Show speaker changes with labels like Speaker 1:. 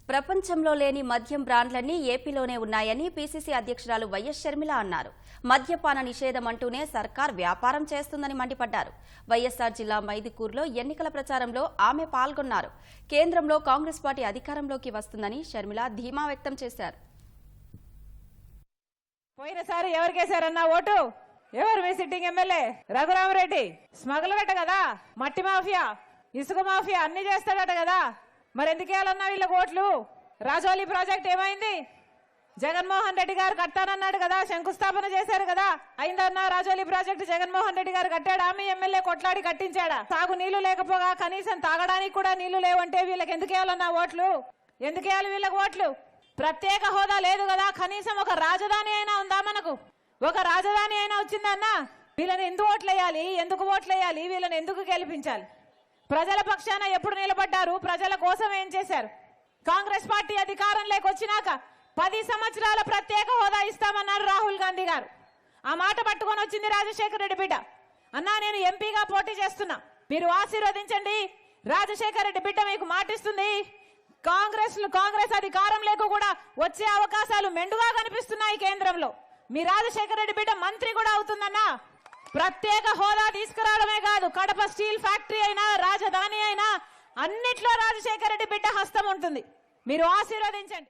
Speaker 1: ప్రపంచంలో లేని మద్యం బ్రాండ్లన్నీ ఏపీలోనే ఉన్నాయని పీసీసీ అధ్యక్షురాలు వైఎస్ షర్మిల అన్నారు. మద్యపాన నిషేధం అంటూనే సర్కార్ వ్యాపారం చేస్తుందని మండిపడ్డారు. వైఎస్ఆర్ జిల్లా మైదుకూరులో ఎన్నికల ప్రచారంలో ఆమె పాల్గొన్నారు. కేంద్రంలో కాంగ్రెస్ పార్టీ అధికారంలోకి వస్తుందని షర్మిల ధీమా వ్యక్తం చేశారు.
Speaker 2: పోయినసారి ఎవరికేశారన్నా ఓటు? ఎవరు మీ సిట్టింగ్ ఎమ్మెల్యే? రఘురామరెడ్డి. స్మగ్లర్ కదా, మట్టి మాఫియా, ఇసుక మాఫియా అన్ని చేస్తాడట కదా. మరి ఎందుకు వేయాలన్నా వీళ్ళకి ఓట్లు? రాజోలి ప్రాజెక్ట్ ఏమైంది? జగన్మోహన్ రెడ్డి గారు కట్టానన్నాడు కదా, శంకుస్థాపన చేశారు కదా. అయిందన్నా రాజోలి ప్రాజెక్టు జగన్మోహన్ రెడ్డి గారు కట్టాడా? మీ ఎమ్మెల్యే కొట్లాడి కట్టించాడా? తాగు నీళ్లు లేకపోగా కనీసం తాగడానికి కూడా నీళ్లు లేవంటే వీళ్ళకి ఎందుకు వేయాలన్నా ఓట్లు? ఎందుకు వేయాలి వీళ్ళకి ఓట్లు? ప్రత్యేక హోదా లేదు కదా, కనీసం ఒక రాజధాని అయినా ఉందా మనకు? ఒక రాజధాని అయినా వచ్చిందన్నా? వీళ్ళని ఎందుకు ఓట్లేయాలి? ఎందుకు ఓట్లేయాలి? వీళ్ళని ఎందుకు గెలిపించాలి? ప్రజల పక్షాన ఎప్పుడు నిలబడ్డారు? ప్రజల కోసం ఏం చేశారు? కాంగ్రెస్ పార్టీ అధికారంలోకి వచ్చినాక 10 సంవత్సరాల ప్రత్యేక హోదా ఇస్తామన్నారు రాహుల్ గాంధీ గారు. ఆ మాట పట్టుకొని వచ్చింది రాజశేఖర రెడ్డి బిడ్డ. అన్నా నేను ఎంపీగా పోటీ చేస్తున్నా, మీరు ఆశీర్వదించండి. రాజశేఖర రెడ్డి బిడ్డ మీకు మాటిస్తుంది. కాంగ్రెస్ అధికారంలోకి కూడా వచ్చే అవకాశాలు మెండుగా కనిపిస్తున్నాయి కేంద్రంలో. మీ రాజశేఖర రెడ్డి బిడ్డ మంత్రి కూడా అవుతుందన్నా. ప్రత్యేక హోదా తీసుకురావడమే కాదు, కడప స్టీల్ ఫ్యాక్టరీ అయినా రాజధాని అయినా అన్నిట్లో రాజశేఖర రెడ్డి బిడ్డ హస్తం ఉంటుంది. మీరు ఆశీర్వదించండి.